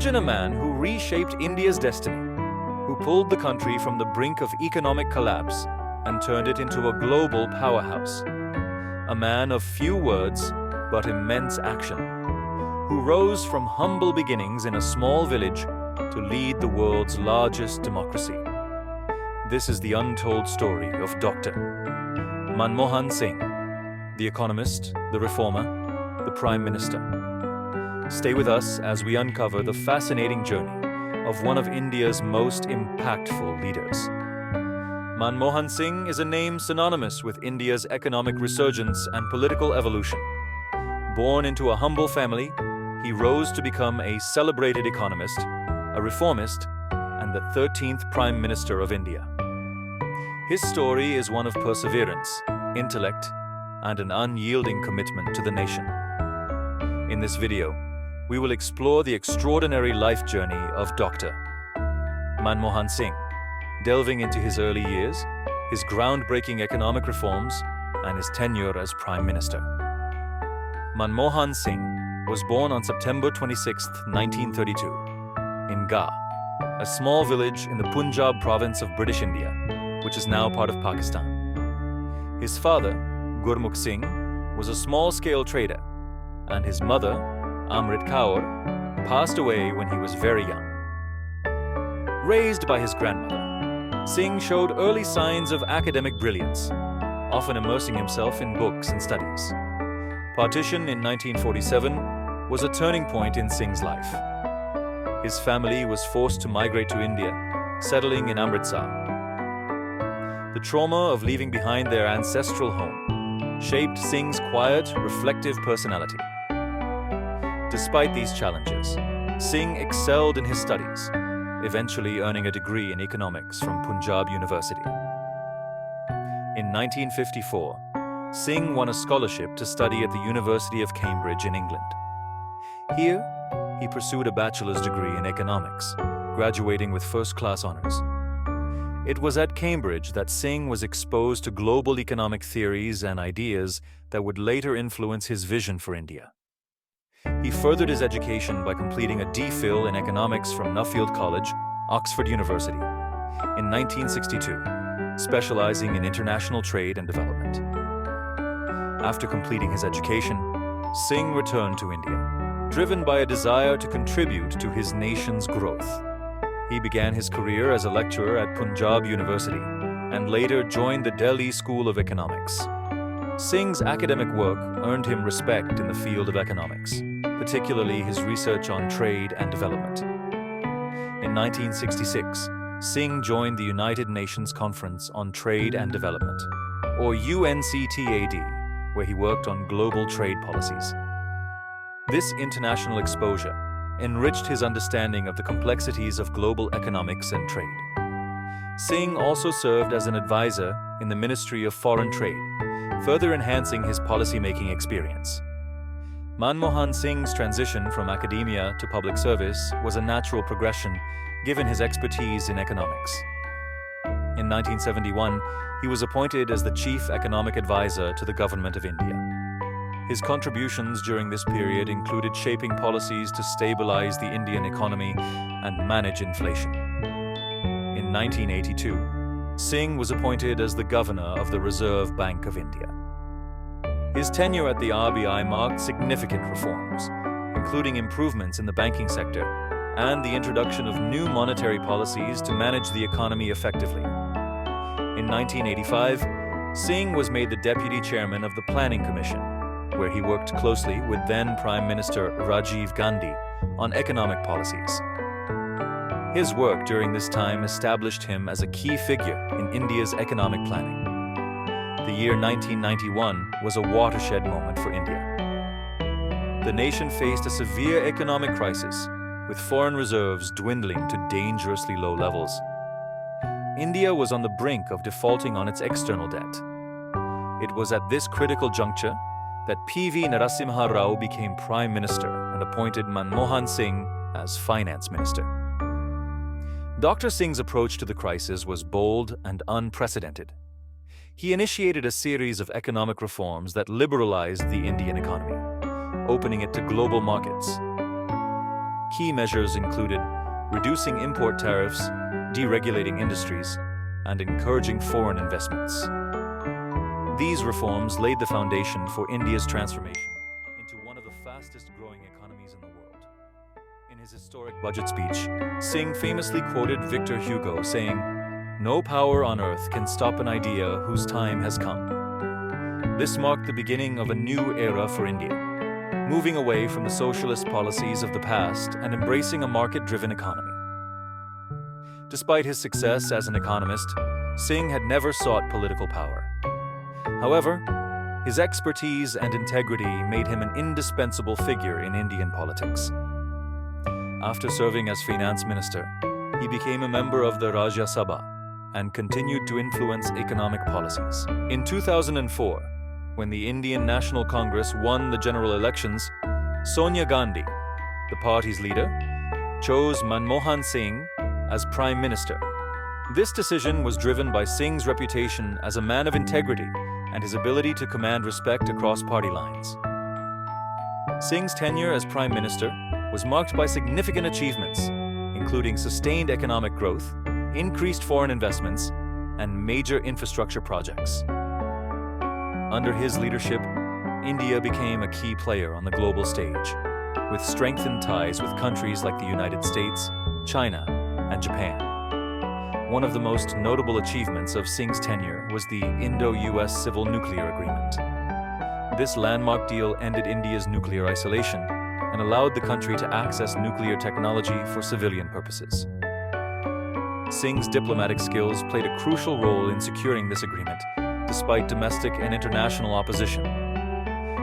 Imagine a man who reshaped India's destiny, who pulled the country from the brink of economic collapse and turned it into a global powerhouse. A man of few words but immense action, who rose from humble beginnings in a small village to lead the world's largest democracy. This is the untold story of Dr. Manmohan Singh, the economist, the reformer, the Prime Minister. Stay with us as we uncover the fascinating journey of one of India's most impactful leaders. Manmohan Singh is a name synonymous with India's economic resurgence and political evolution. Born into a humble family, he rose to become a celebrated economist, a reformist, and the 13th Prime Minister of India. His story is one of perseverance, intellect, and an unyielding commitment to the nation. In this video, we will explore the extraordinary life journey of Dr. Manmohan Singh, delving into his early years, his groundbreaking economic reforms, and his tenure as Prime Minister. Manmohan Singh was born on September 26, 1932, in Gah, a small village in the Punjab province of British India, which is now part of Pakistan. His father, Gurmukh Singh, was a small-scale trader, and his mother, Amrit Kaur, passed away when he was very young. Raised by his grandmother, Singh showed early signs of academic brilliance, often immersing himself in books and studies. Partition in 1947 was a turning point in Singh's life. His family was forced to migrate to India, settling in Amritsar. The trauma of leaving behind their ancestral home shaped Singh's quiet, reflective personality. Despite these challenges, Singh excelled in his studies, eventually earning a degree in economics from Punjab University. In 1954, Singh won a scholarship to study at the University of Cambridge in England. Here, he pursued a bachelor's degree in economics, graduating with first-class honors. It was at Cambridge that Singh was exposed to global economic theories and ideas that would later influence his vision for India. He furthered his education by completing a DPhil in economics from Nuffield College, Oxford University, in 1962, specializing in international trade and development. After completing his education, Singh returned to India, driven by a desire to contribute to his nation's growth. He began his career as a lecturer at Punjab University and later joined the Delhi School of Economics. Singh's academic work earned him respect in the field of economics, particularly his research on trade and development. In 1966, Singh joined the United Nations Conference on Trade and Development, or UNCTAD, where he worked on global trade policies. This international exposure enriched his understanding of the complexities of global economics and trade. Singh also served as an advisor in the Ministry of Foreign Trade, further enhancing his policy-making experience. Manmohan Singh's transition from academia to public service was a natural progression given his expertise in economics. In 1971, he was appointed as the Chief Economic Advisor to the Government of India. His contributions during this period included shaping policies to stabilize the Indian economy and manage inflation. In 1982, Singh was appointed as the Governor of the Reserve Bank of India. His tenure at the RBI marked significant reforms, including improvements in the banking sector and the introduction of new monetary policies to manage the economy effectively. In 1985, Singh was made the Deputy Chairman of the Planning Commission, where he worked closely with then Prime Minister Rajiv Gandhi on economic policies. His work during this time established him as a key figure in India's economic planning. The year 1991 was a watershed moment for India. The nation faced a severe economic crisis, with foreign reserves dwindling to dangerously low levels. India was on the brink of defaulting on its external debt. It was at this critical juncture that P.V. Narasimha Rao became Prime Minister and appointed Manmohan Singh as Finance Minister. Dr. Singh's approach to the crisis was bold and unprecedented. He initiated a series of economic reforms that liberalized the Indian economy, opening it to global markets. Key measures included reducing import tariffs, deregulating industries, and encouraging foreign investments. These reforms laid the foundation for India's transformation into one of the fastest-growing economies in the world. In his historic budget speech, Singh famously quoted Victor Hugo saying, "No power on earth can stop an idea whose time has come." This marked the beginning of a new era for India, moving away from the socialist policies of the past and embracing a market-driven economy. Despite his success as an economist, Singh had never sought political power. However, his expertise and integrity made him an indispensable figure in Indian politics. After serving as finance minister, he became a member of the Rajya Sabha and continued to influence economic policies. In 2004, when the Indian National Congress won the general elections, Sonia Gandhi, the party's leader, chose Manmohan Singh as Prime Minister. This decision was driven by Singh's reputation as a man of integrity and his ability to command respect across party lines. Singh's tenure as Prime Minister was marked by significant achievements, including sustained economic growth, increased foreign investments, and major infrastructure projects. Under his leadership, India became a key player on the global stage, with strengthened ties with countries like the United States, China, and Japan. One of the most notable achievements of Singh's tenure was the Indo-US Civil Nuclear Agreement. This landmark deal ended India's nuclear isolation and allowed the country to access nuclear technology for civilian purposes. Singh's diplomatic skills played a crucial role in securing this agreement, despite domestic and international opposition.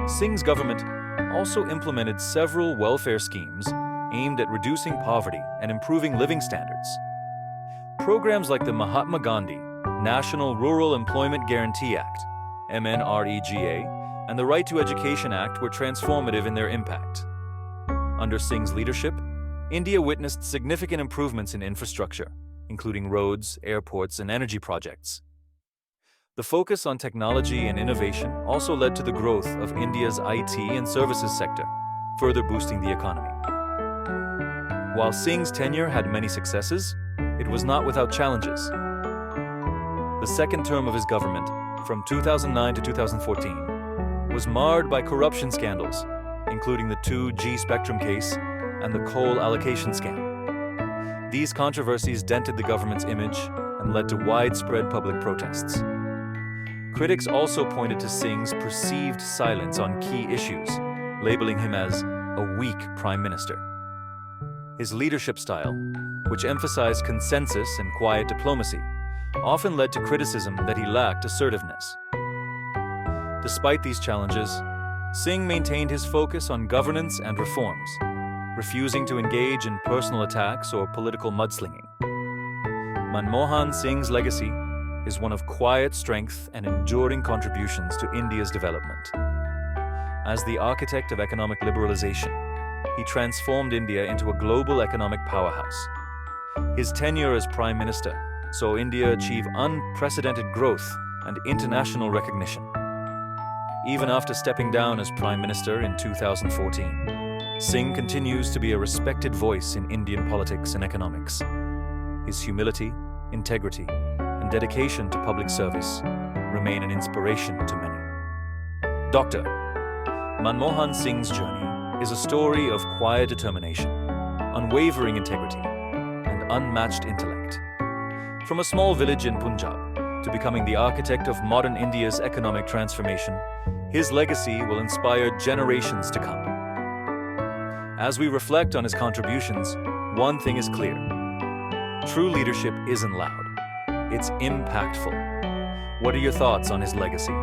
Singh's government also implemented several welfare schemes aimed at reducing poverty and improving living standards. Programs like the Mahatma Gandhi National Rural Employment Guarantee Act, MNREGA, and the Right to Education Act were transformative in their impact. Under Singh's leadership, India witnessed significant improvements in infrastructure, including roads, airports, and energy projects. The focus on technology and innovation also led to the growth of India's IT and services sector, further boosting the economy. While Singh's tenure had many successes, it was not without challenges. The second term of his government, from 2009 to 2014, was marred by corruption scandals, including the 2G Spectrum case and the coal allocation scam. These controversies dented the government's image and led to widespread public protests. Critics also pointed to Singh's perceived silence on key issues, labeling him as a weak prime minister. His leadership style, which emphasized consensus and quiet diplomacy, often led to criticism that he lacked assertiveness. Despite these challenges, Singh maintained his focus on governance and reforms, refusing to engage in personal attacks or political mudslinging. Manmohan Singh's legacy is one of quiet strength and enduring contributions to India's development. As the architect of economic liberalization, he transformed India into a global economic powerhouse. His tenure as Prime Minister saw India achieve unprecedented growth and international recognition. Even after stepping down as Prime Minister in 2014, Singh continues to be a respected voice in Indian politics and economics. His humility, integrity, and dedication to public service remain an inspiration to many. Dr. Manmohan Singh's journey is a story of quiet determination, unwavering integrity, and unmatched intellect. From a small village in Punjab to becoming the architect of modern India's economic transformation, his legacy will inspire generations to come. As we reflect on his contributions, one thing is clear. True leadership isn't loud. It's impactful. What are your thoughts on his legacy?